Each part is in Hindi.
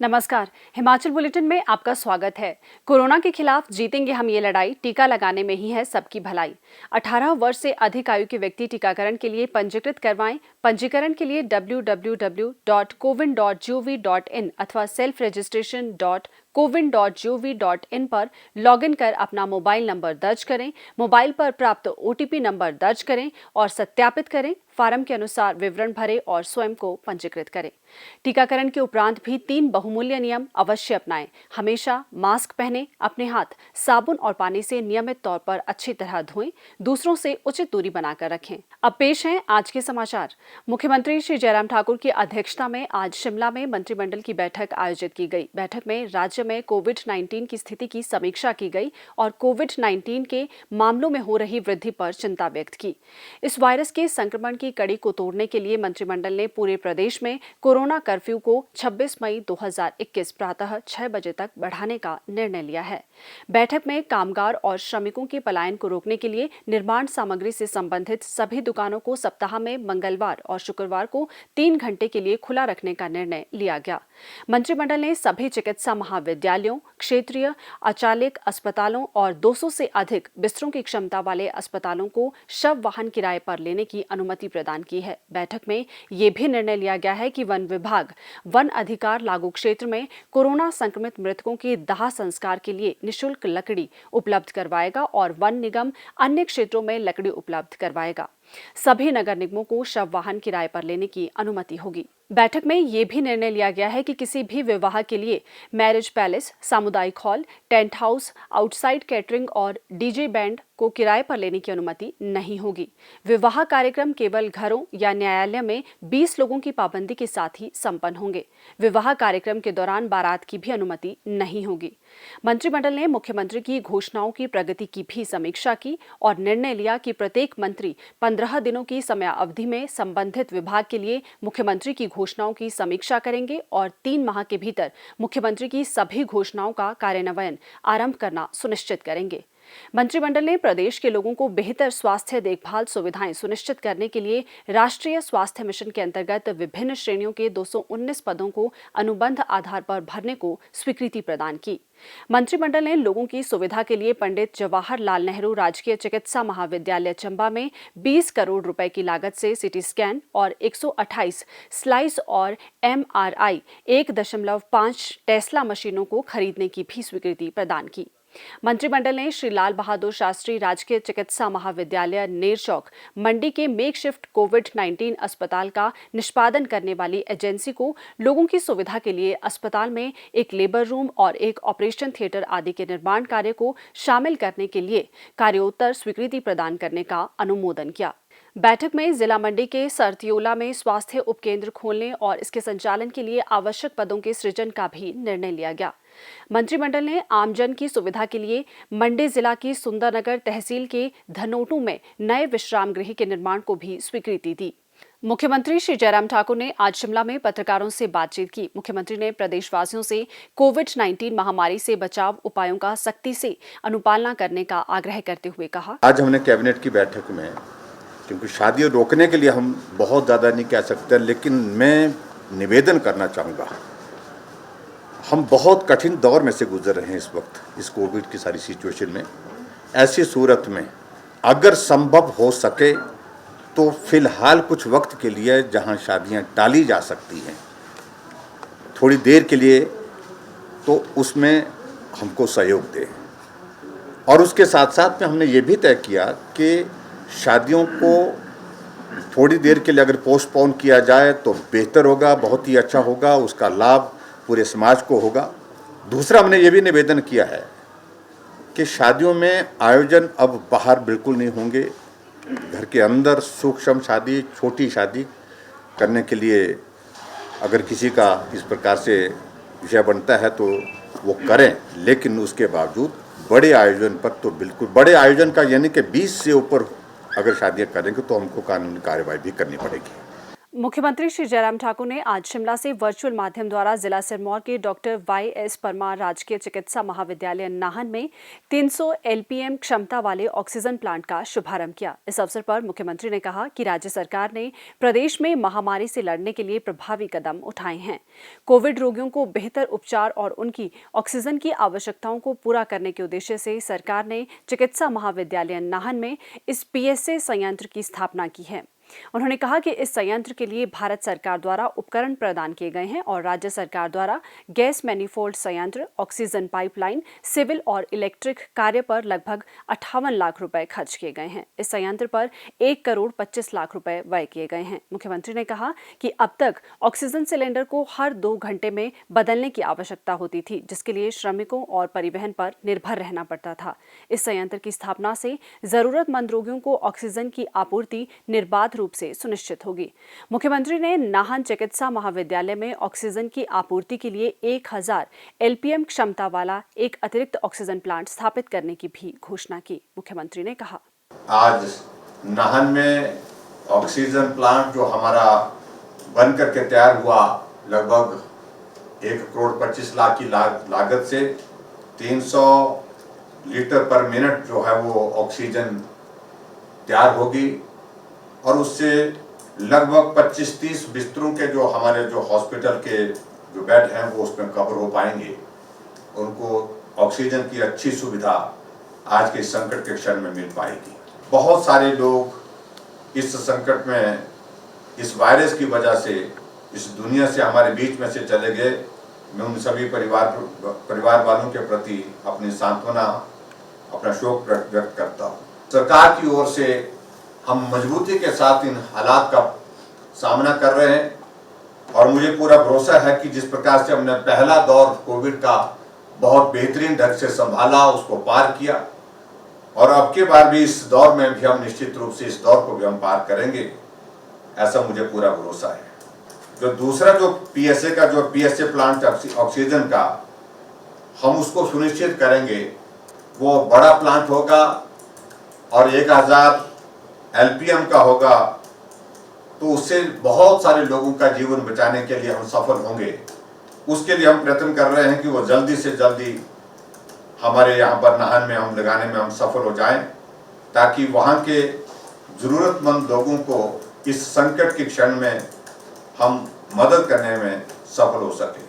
नमस्कार। हिमाचल बुलेटिन में आपका स्वागत है। कोरोना के खिलाफ जीतेंगे हम ये लड़ाई, टीका लगाने में ही है सबकी भलाई। 18 वर्ष से अधिक आयु के व्यक्ति टीकाकरण के लिए पंजीकृत करवाएं। पंजीकरण के लिए www.cowin.gov.in अथवा selfregistration.cowin.gov.in पर लॉगिन कर अपना मोबाइल नंबर दर्ज करें। मोबाइल पर प्राप्त OTP नंबर दर्ज करें और सत्यापित करें। फार्म के अनुसार विवरण भरें और स्वयं को पंजीकृत करें। टीकाकरण के उपरांत भी 3 बहुमूल्य नियम अवश्य अपनाएं। हमेशा मास्क पहनें, अपने हाथ साबुन और पानी से नियमित तौर पर अच्छी तरह धोएं, दूसरों से उचित दूरी बनाकर रखें। अब पेश हैं आज के समाचार। मुख्यमंत्री श्री जयराम ठाकुर की अध्यक्षता में आज शिमला में मंत्रिमंडल की बैठक आयोजित की गई। बैठक में राज्य में कोविड-19 की स्थिति की समीक्षा की गई और कोविड-19 के मामलों में हो रही वृद्धि पर चिंता व्यक्त की। इस वायरस के संक्रमण की कड़ी को तोड़ने के लिए मंत्रिमंडल ने पूरे प्रदेश में कोरोना कर्फ्यू को 26 मई 2021 प्रातः 6 बजे तक बढ़ाने का निर्णय लिया है। बैठक में कामगार और श्रमिकों के पलायन को रोकने के लिए निर्माण सामग्री से संबंधित सभी दुकानों को सप्ताह में मंगलवार और शुक्रवार को 3 घंटे के लिए खुला रखने का निर्णय लिया गया। मंत्रिमंडल ने सभी चिकित्सा महाविद्यालयों, क्षेत्रीय अचालक अस्पतालों और 200 से अधिक बिस्तरों की क्षमता वाले अस्पतालों को शव वाहन किराए पर लेने की अनुमति प्रदान की है। बैठक में ये भी निर्णय लिया गया है कि वन विभाग वन अधिकार लागू क्षेत्र में कोरोना संक्रमित मृतकों के दाह संस्कार के लिए निःशुल्क लकड़ी उपलब्ध करवाएगा और वन निगम अन्य क्षेत्रों में लकड़ी उपलब्ध करवाएगा। सभी नगर निगमों को शव वाहन किराए पर लेने की अनुमति होगी। बैठक में ये भी निर्णय लिया गया है कि किसी भी विवाह के लिए मैरिज पैलेस, सामुदायिक hall, tent house, outside catering और डीजे बैंड को किराए पर लेने की अनुमति नहीं होगी। विवाह कार्यक्रम केवल घरों या न्यायालय में 20 लोगों की पाबंदी के साथ ही संपन्न होंगे। विवाह कार्यक्रम के दौरान बारात की भी अनुमति नहीं होगी। मंत्रिमंडल ने मुख्यमंत्री की घोषणाओं की प्रगति की भी समीक्षा की और निर्णय लिया कि प्रत्येक मंत्री 15 दिनों की समयावधि में संबंधित विभाग के लिए मुख्यमंत्री की घोषणाओं की समीक्षा करेंगे और 3 माह के भीतर मुख्यमंत्री की सभी घोषणाओं का कार्यान्वयन आरंभ करना सुनिश्चित करेंगे। मंत्रिमंडल ने प्रदेश के लोगों को बेहतर स्वास्थ्य देखभाल सुविधाएं सुनिश्चित करने के लिए राष्ट्रीय स्वास्थ्य मिशन के अंतर्गत विभिन्न श्रेणियों के 219 पदों को अनुबंध आधार पर भरने को स्वीकृति प्रदान की। मंत्रिमंडल ने लोगों की सुविधा के लिए पंडित जवाहरलाल नेहरू राजकीय चिकित्सा महाविद्यालय चंबा में 20 करोड़ रुपए की लागत से सिटी स्कैन और 128 स्लाइस और MRI 1.5 टेस्ला मशीनों को खरीदने की भी स्वीकृति प्रदान की। मंत्रिमंडल ने श्री लाल बहादुर शास्त्री राजकीय चिकित्सा महाविद्यालय नेरचौक मंडी के मेकशिफ्ट कोविड-19 अस्पताल का निष्पादन करने वाली एजेंसी को लोगों की सुविधा के लिए अस्पताल में एक लेबर रूम और एक ऑपरेशन थिएटर आदि के निर्माण कार्य को शामिल करने के लिए कार्योत्तर स्वीकृति प्रदान करने का अनुमोदन किया। बैठक में जिला मंडी के सरतियोला में स्वास्थ्य उपकेंद्र खोलने और इसके संचालन के लिए आवश्यक पदों के सृजन का भी निर्णय लिया गया। मंत्रिमंडल ने आमजन की सुविधा के लिए मंडी जिला की सुंदरनगर तहसील के धनोटू में नए विश्राम गृह के निर्माण को भी स्वीकृति दी। मुख्यमंत्री श्री जयराम ठाकुर ने आज शिमला में पत्रकारों से बातचीत की। मुख्यमंत्री ने प्रदेशवासियों से कोविड-19 महामारी से बचाव उपायों का सख्ती से अनुपालना करने का आग्रह करते हुए कहा, आज हमने कैबिनेट की बैठक में, क्योंकि शादी रोकने के लिए हम बहुत ज़्यादा नहीं कह सकते, लेकिन मैं निवेदन करना चाहूँगा, हम बहुत कठिन दौर में से गुजर रहे हैं इस वक्त, इस कोविड की सारी सिचुएशन में। ऐसी सूरत में अगर संभव हो सके तो फिलहाल कुछ वक्त के लिए जहां शादियां टाली जा सकती हैं थोड़ी देर के लिए, तो उसमें हमको सहयोग दें। और उसके साथ साथ में हमने ये भी तय किया कि शादियों को थोड़ी देर के लिए अगर पोस्टपोन किया जाए तो बेहतर होगा, बहुत ही अच्छा होगा, उसका लाभ पूरे समाज को होगा। दूसरा, हमने ये भी निवेदन किया है कि शादियों में आयोजन अब बाहर बिल्कुल नहीं होंगे, घर के अंदर सूक्ष्म शादी, छोटी शादी करने के लिए अगर किसी का इस प्रकार से विषय बनता है तो वो करें, लेकिन उसके बावजूद बड़े आयोजन पर तो बिल्कुल, बड़े आयोजन का यानी कि 20 से ऊपर अगर शादियाँ करेंगे तो हमको कानूनी कार्रवाई भी करनी पड़ेगी। मुख्यमंत्री श्री जयराम ठाकुर ने आज शिमला से वर्चुअल माध्यम द्वारा जिला सिरमौर के डॉक्टर वाई.एस. परमार राजकीय चिकित्सा महाविद्यालय नाहन में 300 एलपीएम क्षमता वाले ऑक्सीजन प्लांट का शुभारंभ किया। इस अवसर पर मुख्यमंत्री ने कहा कि राज्य सरकार ने प्रदेश में महामारी से लड़ने के लिए प्रभावी कदम उठाए हैं। कोविड रोगियों को बेहतर उपचार और उनकी ऑक्सीजन की आवश्यकताओं को पूरा करने के उद्देश्य से सरकार ने चिकित्सा महाविद्यालय नाहन में इस पीएसए संयंत्र की स्थापना की है। उन्होंने कहा कि इस संयंत्र के लिए भारत सरकार द्वारा उपकरण प्रदान किए गए हैं और राज्य सरकार द्वारा गैस मैनिफोल्ड संयंत्र, ऑक्सीजन पाइपलाइन, सिविल और इलेक्ट्रिक कार्य पर लगभग 58 लाख रुपए खर्च किए गए हैं। इस संयंत्र पर 1 करोड़ 25 लाख रुपए व्यय किए गए हैं। मुख्यमंत्री ने कहा कि अब तक ऑक्सीजन सिलेंडर को हर 2 घंटे में बदलने की आवश्यकता होती थी, जिसके लिए श्रमिकों और परिवहन पर निर्भर रहना पड़ता था। इस संयंत्र की स्थापना से जरूरतमंद रोगियों को ऑक्सीजन की आपूर्ति निर्बाध रूप से सुनिश्चित होगी। मुख्यमंत्री ने नाहन चिकित्सा महाविद्यालय में ऑक्सीजन की आपूर्ति के लिए 1000 एलपीएम क्षमता वाला एक अतिरिक्त ऑक्सीजन प्लांट स्थापित करने की भी घोषणा की। मुख्यमंत्री ने कहा, आज नाहन में ऑक्सीजन प्लांट जो हमारा बन करके तैयार हुआ, लगभग 1 करोड़ 25 लाख की लागत से 300 लीटर पर मिनट जो है वो ऑक्सीजन तैयार होगी और उससे लगभग 25-30 बिस्तरों के जो हमारे जो हॉस्पिटल के जो बेड हैं वो उसमें कवर हो पाएंगे। उनको ऑक्सीजन की अच्छी सुविधा आज के संकट के क्षण में मिल पाएगी। बहुत सारे लोग इस संकट में इस वायरस की वजह से इस दुनिया से हमारे बीच में से चले गए। मैं उन सभी परिवार वालों के प्रति अपनी सांत्वना, अपना शोक व्यक्त करता हूँ। सरकार की ओर से हम मजबूती के साथ इन हालात का सामना कर रहे हैं और मुझे पूरा भरोसा है कि जिस प्रकार से हमने पहला दौर कोविड का बहुत बेहतरीन ढंग से संभाला, उसको पार किया और अब के बार भी इस दौर में भी हम निश्चित रूप से इस दौर को भी हम पार करेंगे, ऐसा मुझे पूरा भरोसा है। जो दूसरा जो पीएसए प्लांट ऑक्सीजन का, हम उसको सुनिश्चित करेंगे वो बड़ा प्लांट होगा और 1000 एलपीएम का होगा, तो उससे बहुत सारे लोगों का जीवन बचाने के लिए हम सफल होंगे। उसके लिए हम प्रयत्न कर रहे हैं कि वो जल्दी से जल्दी हमारे यहाँ पर नाहन में हम लगाने में हम सफल हो जाएं, ताकि वहाँ के ज़रूरतमंद लोगों को इस संकट के क्षण में हम मदद करने में सफल हो सके।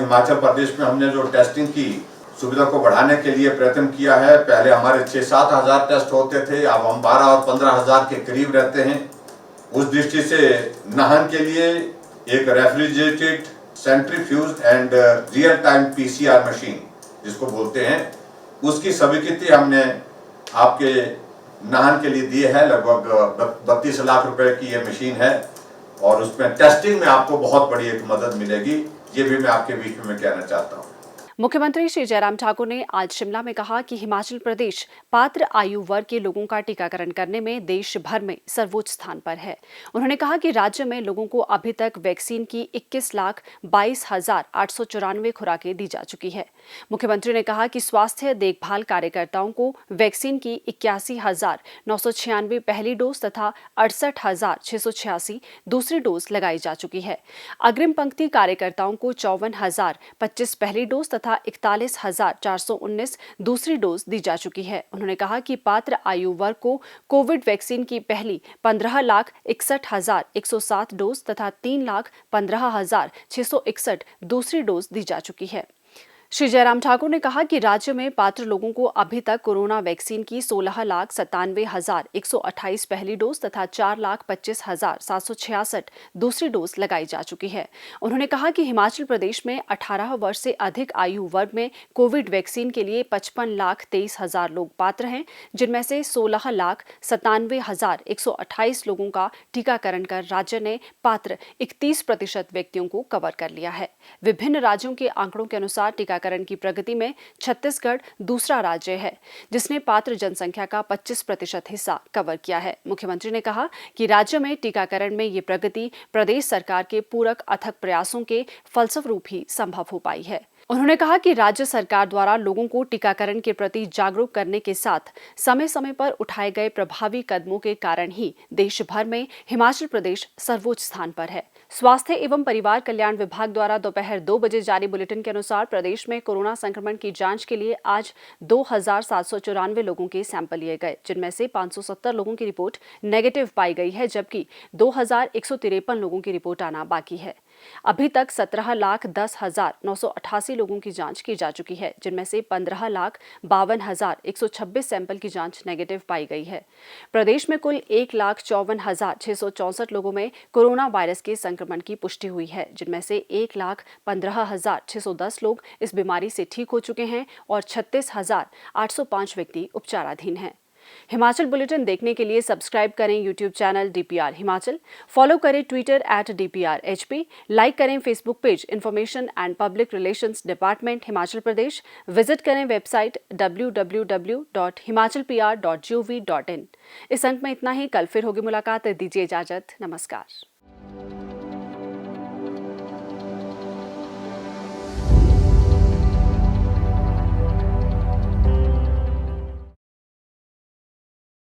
हिमाचल प्रदेश में हमने जो टेस्टिंग की सुविधा को बढ़ाने के लिए प्रयत्न किया है। पहले हमारे 6-7 हज़ार टेस्ट होते थे, अब हम 12 और 15 हज़ार के करीब रहते हैं। उस दृष्टि से नाहन के लिए एक refrigerated, centrifuged and real time PCR machine जिसको बोलते हैं, उसकी स्वीकृति हमने आपके नाहन के लिए दी है। लगभग 32 लाख रुपए की ये मशीन है और उसमें टेस्टिंग में आपको बहुत बड़ी एक मदद मिलेगी। ये भी मैं आपके बीच में कहना चाहता हूँ। मुख्यमंत्री श्री जयराम ठाकुर ने आज शिमला में कहा कि हिमाचल प्रदेश पात्र आयु वर्ग के लोगों का टीकाकरण करने में देश भर में सर्वोच्च स्थान पर है। उन्होंने कहा कि राज्य में लोगों को अभी तक वैक्सीन की 21,22,894 खुराकें दी जा चुकी है। मुख्यमंत्री ने कहा कि स्वास्थ्य देखभाल कार्यकर्ताओं को वैक्सीन की 81,996 पहली डोज तथा 68,686 दूसरी डोज लगाई जा चुकी है। अग्रिम पंक्ति कार्यकर्ताओं को 54,025 पहली डोज तथा 41,419 दूसरी डोज दी जा चुकी है। उन्होंने कहा कि पात्र आयु वर्ग को कोविड वैक्सीन की पहली 15,61,107 डोज तथा 3,15,661 दूसरी डोज दी जा चुकी है। श्री जयराम ठाकुर ने कहा कि राज्य में पात्र लोगों को अभी तक कोरोना वैक्सीन की 16,97,128 पहली डोज तथा 4,25,766 दूसरी डोज लगाई जा चुकी है। उन्होंने कहा कि हिमाचल प्रदेश में 18 वर्ष से अधिक आयु वर्ग में कोविड वैक्सीन के लिए 55,23,000 लोग पात्र हैं, जिनमें से 16,97,128 लोगों का टीकाकरण कर राज्य ने पात्र 31% व्यक्तियों को कवर कर लिया है। विभिन्न राज्यों के आंकड़ों के अनुसार टीकाकरण की प्रगति में छत्तीसगढ़ दूसरा राज्य है, जिसने पात्र जनसंख्या का 25% हिस्सा कवर किया है। मुख्यमंत्री ने कहा कि राज्य में टीकाकरण में ये प्रगति प्रदेश सरकार के पूरक अथक प्रयासों के फलस्वरूप ही संभव हो पाई है। उन्होंने कहा कि राज्य सरकार द्वारा लोगों को टीकाकरण के प्रति जागरूक करने के साथ समय समय पर उठाए गए प्रभावी कदमों के कारण ही देश भर में हिमाचल प्रदेश सर्वोच्च स्थान पर है। स्वास्थ्य एवं परिवार कल्याण विभाग द्वारा दोपहर 2 बजे जारी बुलेटिन के अनुसार प्रदेश में कोरोना संक्रमण की जांच के लिए आज 2,794 लोगों के सैंपल लिए गए, जिनमें से 570 लोगों की रिपोर्ट नेगेटिव पाई गई है, जबकि 2,153 लोगों की रिपोर्ट आना बाकी है। अभी तक 17,10,988 लोगों की जांच की जा चुकी है, जिनमें से 15,52,126 सैंपल की जांच नेगेटिव पाई गई है। प्रदेश में कुल 1,54,664 लोगों में कोरोना वायरस के संक्रमण की पुष्टि हुई है, जिनमें से 1,15,610 लोग इस बीमारी से ठीक हो चुके हैं और 36,805 व्यक्ति उपचाराधीन हैं। हिमाचल बुलेटिन देखने के लिए सब्सक्राइब करें YouTube channel DPR Himachal, follow करें ट्विटर @DPRHP, लाइक करें Facebook page information and public relations department Himachal Pradesh, visit करें वेबसाइट www.himachalpr.gov.in। इस अंक में इतना ही। कल फिर होगी मुलाकात, दीजिए इजाजत। नमस्कार।